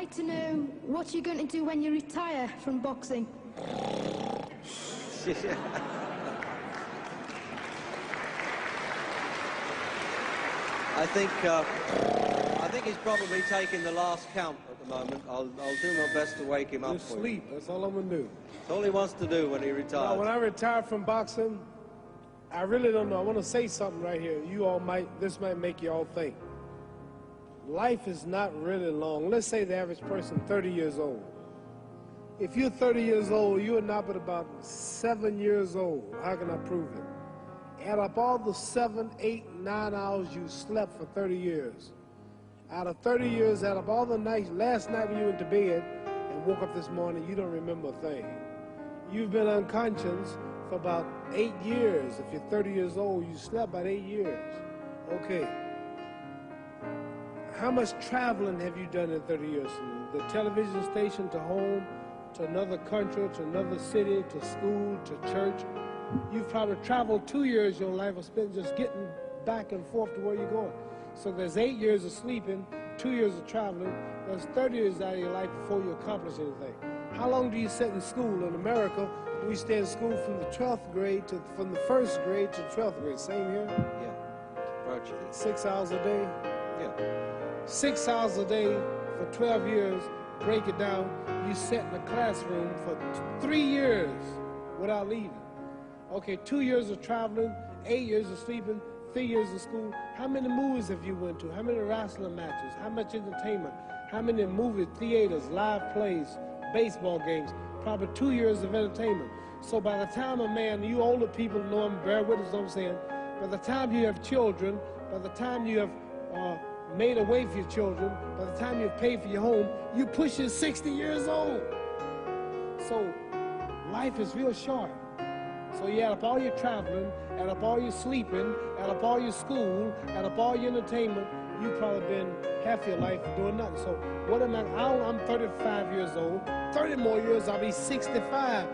like to know what you're going to do when you retire from boxing. I think he's probably taking the last count at the moment. I'll do my best to wake him up Just for sleep. you. That's all I'm going to do. That's all he wants to do when he retires. Now, when I retire from boxing, I really don't know. I want to say something right here. This might make you all think. Life is not really long. Let's say the average person, 30 years old. If you're 30 years old, you are not but about 7 years old. How can I prove it? Add up all the 7, 8, 9 hours you slept for 30 years. Out of 30 years, add up all the nights, last night when you went to bed and woke up this morning, you don't remember a thing. You've been unconscious for about 8 years. If you're 30 years old, you slept about 8 years. Okay. How much traveling have you done in 30 years? From the television station to home, to another country, to another city, to school, to church. You've probably traveled 2 years your life was spent just getting back and forth to where you're going. So there's 8 years of sleeping, 2 years of traveling. There's 30 years out of your life before you accomplish anything. How long do you sit in school? In America, we stay in school from the 12th grade from the 1st grade to 12th grade. Same here? Yeah, virtually. 6 hours a day? Yeah. 6 hours a day for 12 years. Break it down. You sit in the classroom for 3 years without leaving. Okay, 2 years of traveling, 8 years of sleeping, 3 years of school. How many movies have you went to? How many wrestling matches? How much entertainment? How many movie theaters, live plays, baseball games? Probably 2 years of entertainment. So by the time a man, you older people know him, bear with us what I'm saying, by the time you have children, by the time you have made a way for your children, by the time you've paid for your home, you're pushing 60 years old. So life is real short. So you add up all your traveling, add up all your sleeping, add up all your school, add up all your entertainment, you've probably been half your life doing nothing. So what am I? I'm 35 years old. 30 more years, I'll be 65.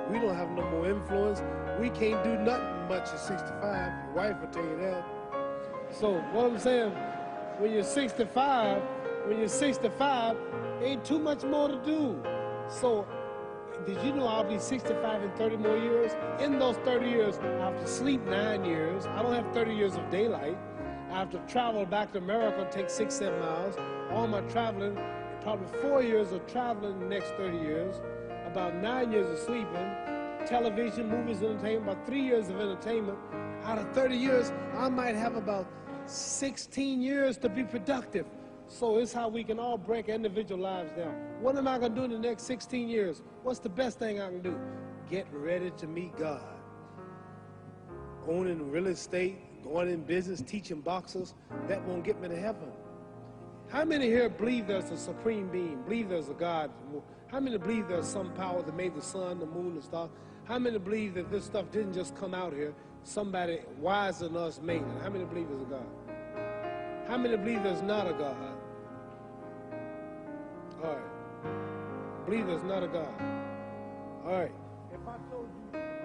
We don't have no more influence. We can't do nothing much at 65. Your wife will tell you that. So what I'm saying, when you're 65, ain't too much more to do. So did you know I'll be 65 in 30 more years? In those 30 years, I have to sleep 9 years. I don't have 30 years of daylight. I have to travel back to America, take 6, 7 miles. All my traveling, probably 4 years of traveling in the next 30 years, about 9 years of sleeping, television, movies, entertainment, about 3 years of entertainment. Out of 30 years, I might have about 16 years to be productive. So it's how we can all break individual lives down. What am I going to do in the next 16 years? What's the best thing I can do? Get ready to meet God. Owning real estate, going in business, teaching boxers, that won't get me to heaven. How many here believe there's a supreme being, believe there's a God? How many believe there's some power that made the sun, the moon, the stars? How many believe that this stuff didn't just come out here? Somebody wiser than us made it. How many believe there's a God? How many believe there's not a God? All right. Believe there's not a God. All right. If I told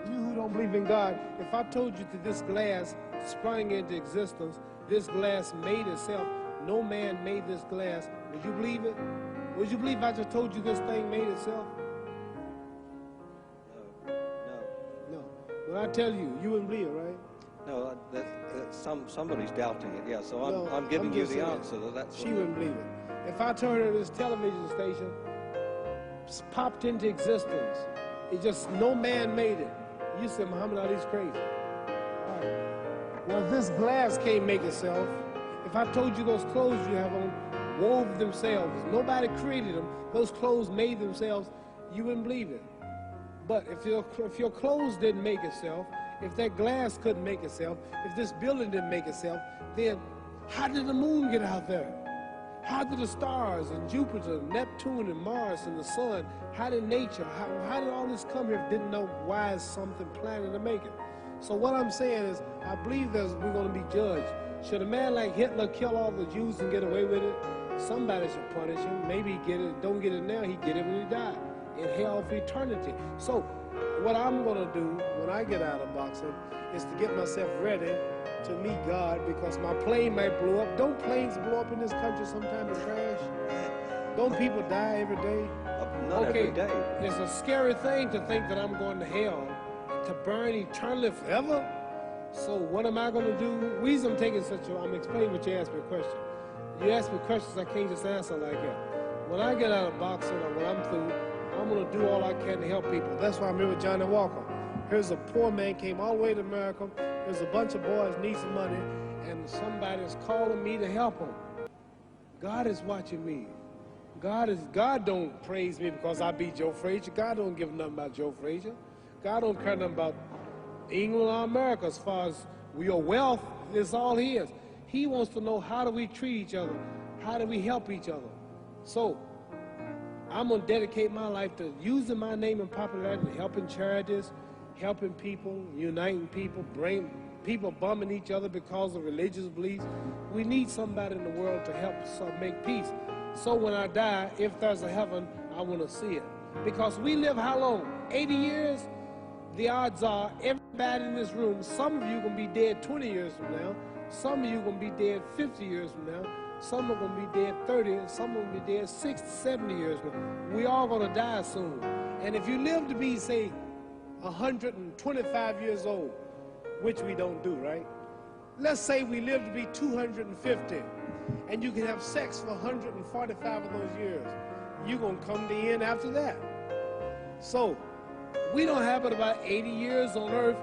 you who don't believe in God, if I told you that this glass sprang into existence, this glass made itself, no man made this glass, would you believe it? Would you believe I just told you this thing made itself? No. When I tell you, you wouldn't believe it, right? No, somebody's doubting it, yeah, so I'm giving you the answer. She wouldn't believe it. If I told her this television station popped into existence, it just, no man made it, you said Muhammad Ali's crazy. All right. Well, if this glass can't make itself, if I told you those clothes you have on wove themselves, nobody created them, those clothes made themselves, you wouldn't believe it. But if your clothes didn't make itself, if that glass couldn't make itself, if this building didn't make itself, then how did the moon get out there? How did the stars and Jupiter, Neptune and Mars and the sun, how did nature, how did all this come here if didn't know why is something planning to make it? So what I'm saying is, I believe we're going to be judged. Should a man like Hitler kill all the Jews and get away with it? Somebody should punish him. Maybe he get it, don't get it now, he get it when he died, in hell for eternity. So what I'm going to do when I get out of boxing is to get myself ready to meet God, because my plane might blow up. Don't planes blow up in this country sometime and crash? Don't people die every day? Not every day. It's a scary thing to think that I'm going to hell to burn eternally forever. So what am I going to do? The reason I'm taking I'm explaining what you asked me a question. You ask me questions I can't just answer like that. When I get out of boxing or when I'm through, I'm going to do all I can to help people. That's why I'm here with Johnny Walker. Here's a poor man, came all the way to America. There's a bunch of boys need some money, and somebody is calling me to help them. God is watching me. God don't praise me because I beat Joe Frazier. God don't give nothing about Joe Frazier. God don't care nothing about England or America as far as your wealth is all his. He wants to know, how do we treat each other? How do we help each other? So I'm going to dedicate my life to using my name and popularity, helping charities, helping people, uniting people, bring people bumming each other because of religious beliefs. We need somebody in the world to help us make peace. So when I die, if there's a heaven, I want to see it. Because we live how long? 80 years? The odds are everybody in this room, some of you are going to be dead 20 years from now. Some of you are going to be dead 50 years from now. Some are going to be dead 30, and some are going to be dead 60, 70 years from now. We all going to die soon. And if you live to be, say, 125 years old, which we don't do, right? Let's say we live to be 250, and you can have sex for 145 of those years. You're going to come to the end after that. So we don't have but about 80 years on earth.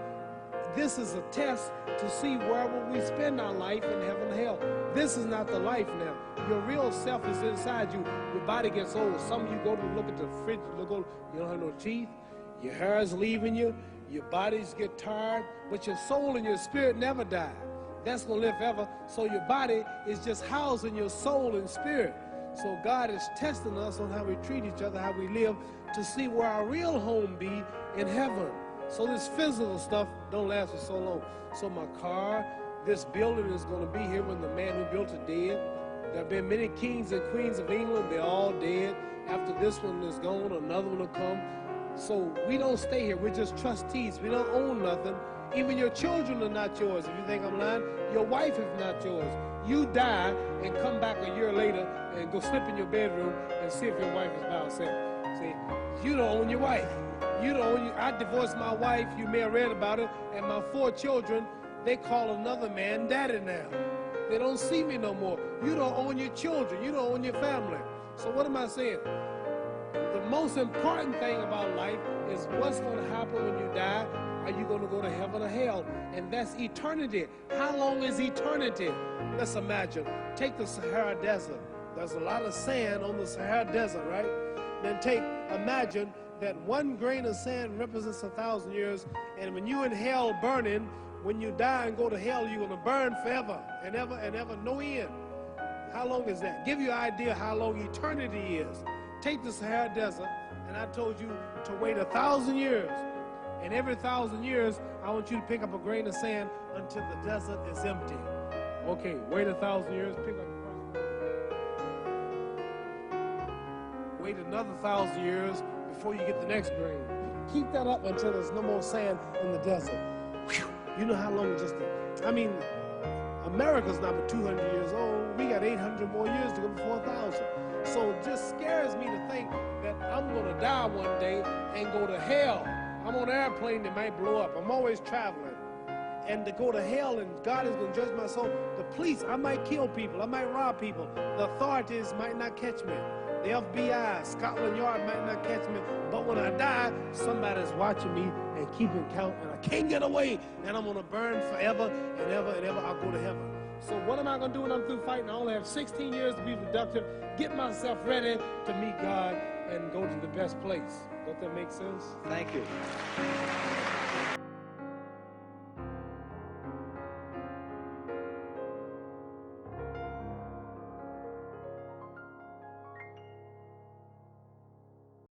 This is a test to see where will we spend our life in heaven and hell. This is not the life now. Your real self is inside you. Your body gets old. Some of you go to look at the fridge, you don't have no teeth. Your hair is leaving you. Your bodies get tired. But your soul and your spirit never die. That's going to live forever. So your body is just housing your soul and spirit. So God is testing us on how we treat each other, how we live, to see where our real home be in heaven. So this physical stuff don't last for so long. So my car, this building is going to be here when the man who built it dead. There have been many kings and queens of England. They're all dead. After this one is gone, another one will come. So we don't stay here. We're just trustees. We don't own nothing. Even your children are not yours. If you think I'm lying, your wife is not yours. You die and come back a year later and go slip in your bedroom and see if your wife is by herself. See, you don't own your wife. You don't own. I divorced my wife. You may have read about it. And my 4 children, they call another man daddy now. They don't see me no more. You don't own your children. You don't own your family. So what am I saying? The most important thing about life is what's going to happen when you die. Are you going to go to heaven or hell? And that's eternity. How long is eternity? Let's imagine. Take the Sahara Desert. There's a lot of sand on the Sahara Desert, right? Then imagine that 1 grain of sand represents 1,000 years. And when you're in hell burning, when you die and go to hell, you're going to burn forever and ever and ever, no end. How long is that? Give you an idea how long eternity is. Take the Sahara Desert, and I told you to wait 1,000 years. And every 1,000 years, I want you to pick up a grain of sand until the desert is empty. Okay, wait 1,000 years, pick up. Wait another 1,000 years before you get the next grain. Keep that up until there's no more sand in the desert. Whew. You know how long America's not but 200 years old. We got 800 more years to go before 1,000. So it just scares me to think that I'm going to die one day and go to hell. I'm on an airplane that might blow up. I'm always traveling. And to go to hell and God is going to judge my soul. The police, I might kill people. I might rob people. The authorities might not catch me. The FBI, Scotland Yard might not catch me. But when I die, somebody's watching me and keeping count. And I can't get away. And I'm going to burn forever and ever and ever. I'll go to heaven. So what am I going to do when I'm through fighting? I only have 16 years to be productive. Get myself ready to meet God and go to the best place. Does that make sense? Thank you.